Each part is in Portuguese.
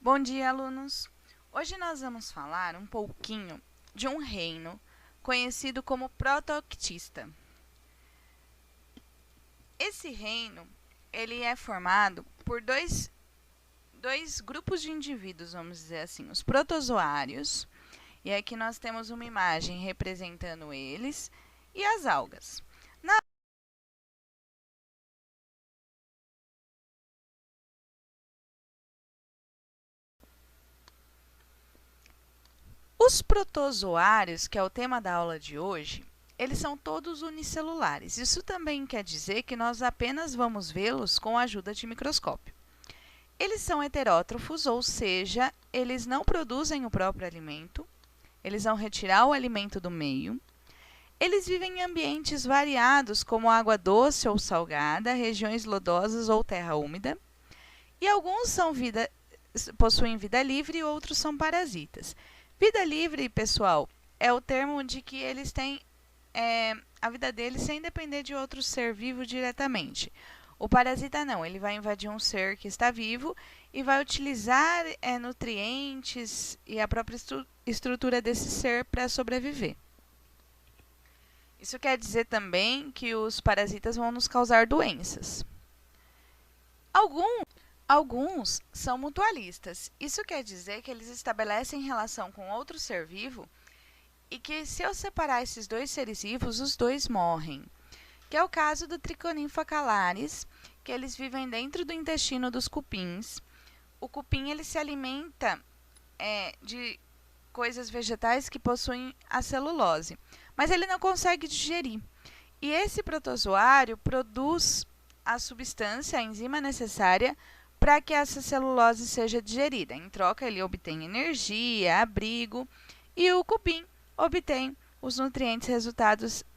Bom dia, alunos! Hoje nós vamos falar um pouquinho de um reino conhecido como proto-octista. Esse reino ele é formado por dois grupos de indivíduos, vamos dizer assim, os protozoários, e aqui nós temos uma imagem representando eles, e as algas. Os protozoários, que é o tema da aula de hoje, eles são todos unicelulares. Isso também quer dizer que nós apenas vamos vê-los com a ajuda de microscópio. Eles são heterótrofos, ou seja, eles não produzem o próprio alimento, eles vão retirar o alimento do meio. Eles vivem em ambientes variados, como água doce ou salgada, regiões lodosas ou terra úmida. E alguns possuem vida livre e outros são parasitas. Vida livre, pessoal, é o termo de que eles têm a vida deles sem depender de outro ser vivo diretamente. O parasita não, ele vai invadir um ser que está vivo e vai utilizar nutrientes e a própria estrutura desse ser para sobreviver. Isso quer dizer também que os parasitas vão nos causar doenças. Alguns são mutualistas. Isso quer dizer que eles estabelecem relação com outro ser vivo e que, se eu separar esses dois seres vivos, os dois morrem. Que é o caso do Trichoninfa calaris, que eles vivem dentro do intestino dos cupins. O cupim ele se alimenta de coisas vegetais que possuem a celulose, mas ele não consegue digerir. E esse protozoário produz a substância, a enzima necessária para que essa celulose seja digerida. Em troca, ele obtém energia, abrigo, e o cupim obtém os nutrientes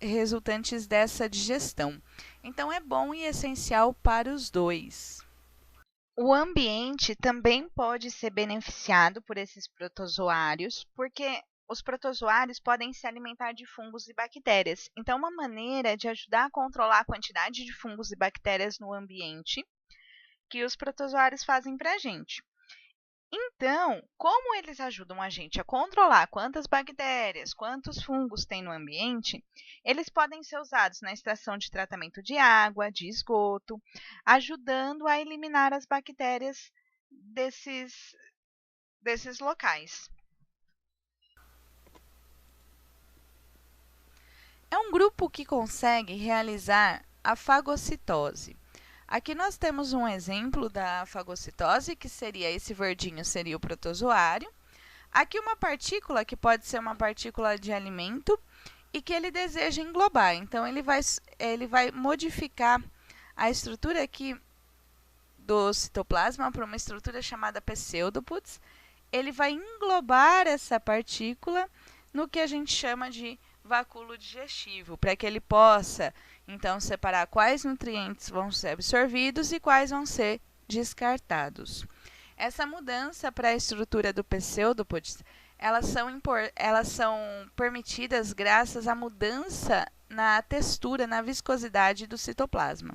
resultantes dessa digestão. Então, é bom e essencial para os dois. O ambiente também pode ser beneficiado por esses protozoários, porque os protozoários podem se alimentar de fungos e bactérias. Então, uma maneira de ajudar a controlar a quantidade de fungos e bactérias no ambiente que os protozoários fazem para a gente. Então, como eles ajudam a gente a controlar quantas bactérias, quantos fungos tem no ambiente, eles podem ser usados na estação de tratamento de água, de esgoto, ajudando a eliminar as bactérias desses locais. É um grupo que consegue realizar a fagocitose. Aqui nós temos um exemplo da fagocitose, que seria esse verdinho, seria o protozoário. Aqui uma partícula, que pode ser uma partícula de alimento, e que ele deseja englobar. Então, ele vai modificar a estrutura aqui do citoplasma para uma estrutura chamada pseudopus. Ele vai englobar essa partícula no que a gente chama de vacúolo digestivo, para que ele possa, então, separar quais nutrientes vão ser absorvidos e quais vão ser descartados. Essa mudança para a estrutura do pseudopus, elas são permitidas graças à mudança na textura, na viscosidade do citoplasma.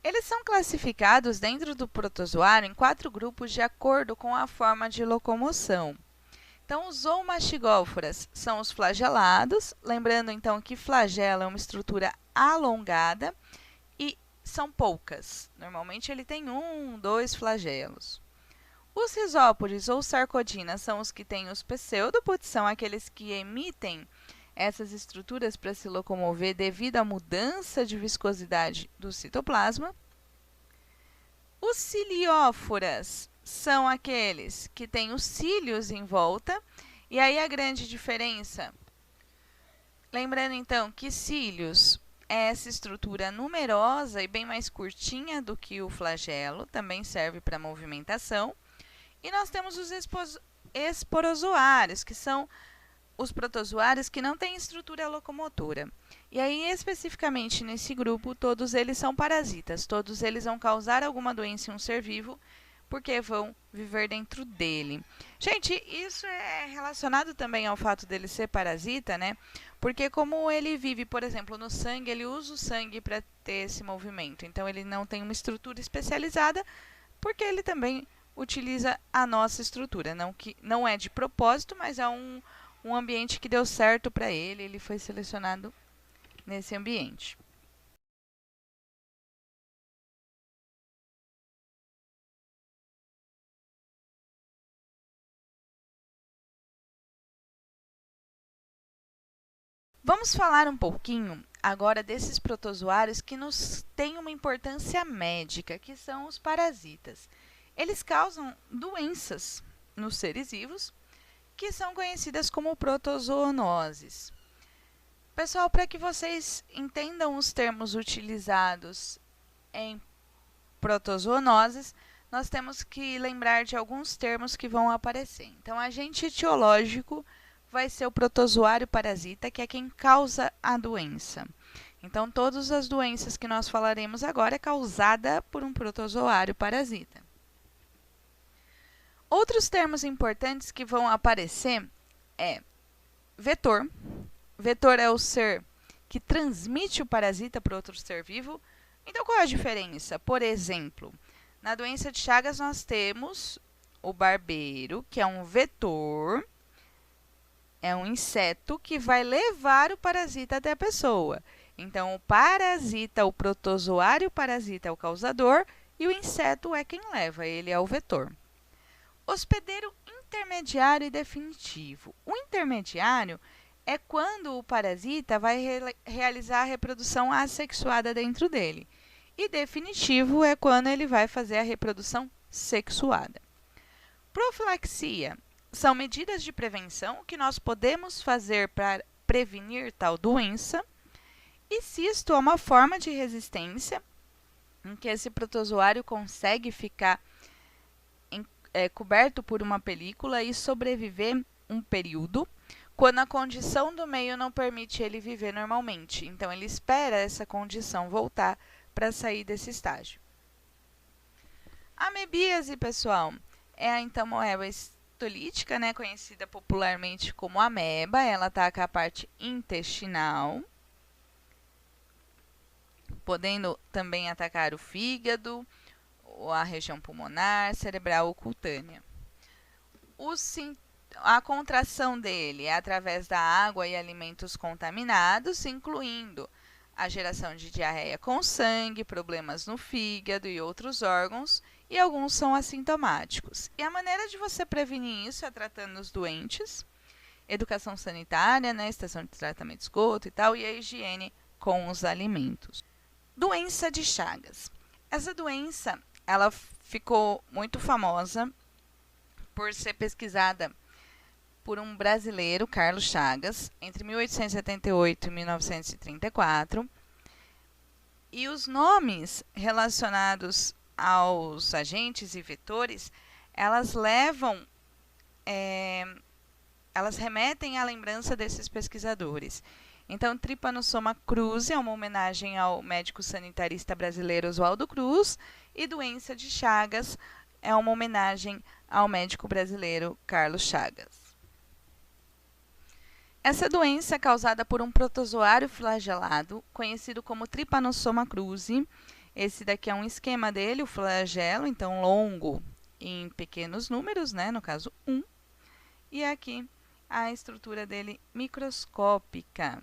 Eles são classificados dentro do protozoário em 4 grupos de acordo com a forma de locomoção. Então, os zoomastigóforas são os flagelados, lembrando então que flagelo é uma estrutura alongada e são poucas. Normalmente ele tem 1, 2 flagelos. Os risópodes ou sarcodinas são os que têm os pseudopus, são aqueles que emitem essas estruturas para se locomover devido à mudança de viscosidade do citoplasma. Os cilióforas são aqueles que têm os cílios em volta. E aí a grande diferença, lembrando então que cílios é essa estrutura numerosa e bem mais curtinha do que o flagelo, também serve para movimentação. E nós temos os esporozoários, que são os protozoários que não têm estrutura locomotora. E aí, especificamente nesse grupo, todos eles são parasitas, todos eles vão causar alguma doença em um ser vivo, porque vão viver dentro dele. Gente, isso é relacionado também ao fato dele ser parasita, né? Porque como ele vive, por exemplo, no sangue, ele usa o sangue para ter esse movimento. Então, ele não tem uma estrutura especializada porque ele também utiliza a nossa estrutura. Não é de propósito, mas é um ambiente que deu certo para ele, ele foi selecionado nesse ambiente. Vamos falar um pouquinho agora desses protozoários que nos têm uma importância médica, que são os parasitas. Eles causam doenças nos seres vivos, que são conhecidas como protozoonoses. Pessoal, para que vocês entendam os termos utilizados em protozoonoses, nós temos que lembrar de alguns termos que vão aparecer. Então, agente etiológico vai ser o protozoário parasita, que é quem causa a doença. Então, todas as doenças que nós falaremos agora é causada por um protozoário parasita. Outros termos importantes que vão aparecer é vetor. Vetor é o ser que transmite o parasita para outro ser vivo. Então, qual é a diferença? Por exemplo, na doença de Chagas nós temos o barbeiro, que é um vetor, é um inseto que vai levar o parasita até a pessoa. Então, o parasita, o protozoário parasita é o causador e o inseto é quem leva, ele é o vetor. Hospedeiro intermediário e definitivo. O intermediário é quando o parasita vai realizar a reprodução assexuada dentro dele. E definitivo é quando ele vai fazer a reprodução sexuada. Profilaxia são medidas de prevenção que nós podemos fazer para prevenir tal doença. E cisto é uma forma de resistência em que esse protozoário consegue ficar coberto por uma película e sobreviver um período, quando a condição do meio não permite ele viver normalmente. Então, ele espera essa condição voltar para sair desse estágio. A amebíase, pessoal, é a moeba histolítica, né, conhecida popularmente como ameba. Ela ataca a parte intestinal, podendo também atacar o fígado, a região pulmonar, cerebral ou cutânea. A contração dele é através da água e alimentos contaminados, incluindo a geração de diarreia com sangue, problemas no fígado e outros órgãos, e alguns são assintomáticos. E a maneira de você prevenir isso é tratando os doentes, educação sanitária, né, estação de tratamento de esgoto e tal, e a higiene com os alimentos. Doença de Chagas. Essa doença, ela ficou muito famosa por ser pesquisada por um brasileiro, Carlos Chagas, entre 1878 e 1934. E os nomes relacionados aos agentes e vetores, elas remetem à lembrança desses pesquisadores. Então, Trypanosoma cruzi é uma homenagem ao médico sanitarista brasileiro Oswaldo Cruz, e doença de Chagas é uma homenagem ao médico brasileiro Carlos Chagas. Essa doença é causada por um protozoário flagelado, conhecido como Trypanosoma cruzi. Esse daqui é um esquema dele, o flagelo, então longo em pequenos números, né, no caso 1. E aqui a estrutura dele microscópica.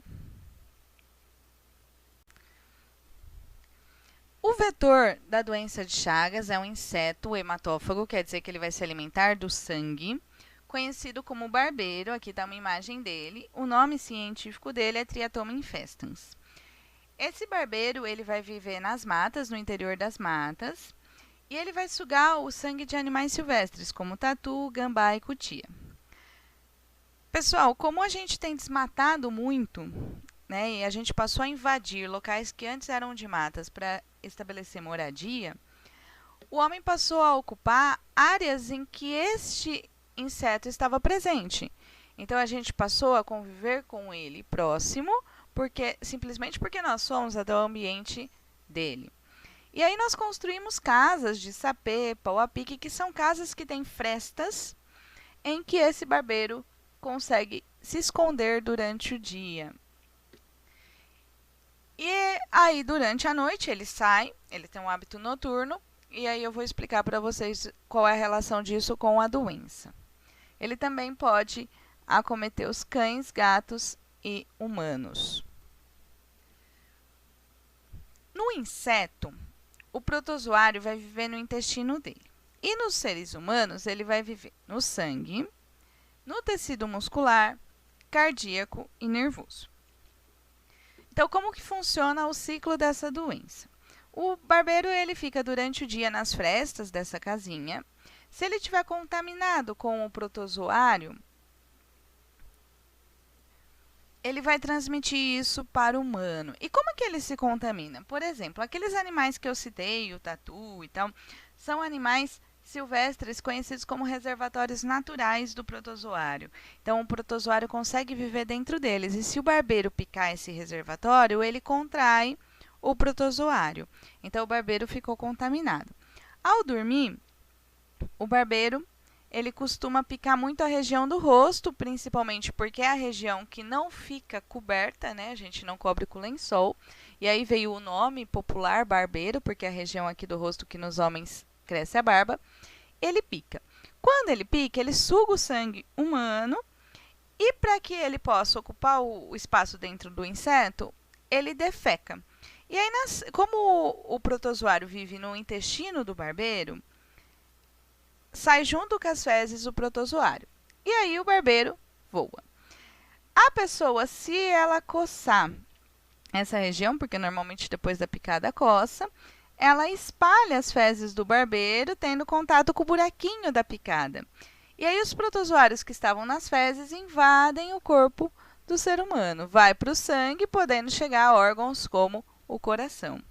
O vetor da doença de Chagas é um inseto hematófago, quer dizer que ele vai se alimentar do sangue, conhecido como barbeiro. Aqui está uma imagem dele. O nome científico dele é Triatoma infestans. Esse barbeiro ele vai viver nas matas, no interior das matas, e ele vai sugar o sangue de animais silvestres, como tatu, gambá e cutia. Pessoal, como a gente tem desmatado muito, né, e a gente passou a invadir locais que antes eram de matas para estabelecer moradia, o homem passou a ocupar áreas em que este inseto estava presente. Então, a gente passou a conviver com ele próximo, simplesmente porque nós somos até o ambiente dele. E aí nós construímos casas de sapê, pau a pique, que são casas que têm frestas em que esse barbeiro consegue se esconder durante o dia. E aí, durante a noite, ele sai, ele tem um hábito noturno, e aí eu vou explicar para vocês qual é a relação disso com a doença. Ele também pode acometer os cães, gatos e humanos. No inseto, o protozoário vai viver no intestino dele. E nos seres humanos, ele vai viver no sangue, no tecido muscular, cardíaco e nervoso. Então, como que funciona o ciclo dessa doença? O barbeiro ele fica durante o dia nas frestas dessa casinha. Se ele estiver contaminado com o protozoário, ele vai transmitir isso para o humano. E como que ele se contamina? Por exemplo, aqueles animais que eu citei, o tatu e tal, são animais silvestres conhecidos como reservatórios naturais do protozoário. Então, o protozoário consegue viver dentro deles. E se o barbeiro picar esse reservatório, ele contrai o protozoário. Então, o barbeiro ficou contaminado. Ao dormir, o barbeiro ele costuma picar muito a região do rosto, principalmente porque é a região que não fica coberta, né? A gente não cobre com lençol. E aí veio o nome popular barbeiro, porque é a região aqui do rosto que nos homens cresce a barba. Ele pica. Quando ele pica, ele suga o sangue humano e para que ele possa ocupar o espaço dentro do inseto, ele defeca. E aí, como o protozoário vive no intestino do barbeiro, sai junto com as fezes o protozoário. E aí o barbeiro voa. A pessoa, se ela coçar essa região, porque normalmente depois da picada coça, ela espalha as fezes do barbeiro, tendo contato com o buraquinho da picada. E aí os protozoários que estavam nas fezes invadem o corpo do ser humano. Vai para o sangue, podendo chegar a órgãos como o coração.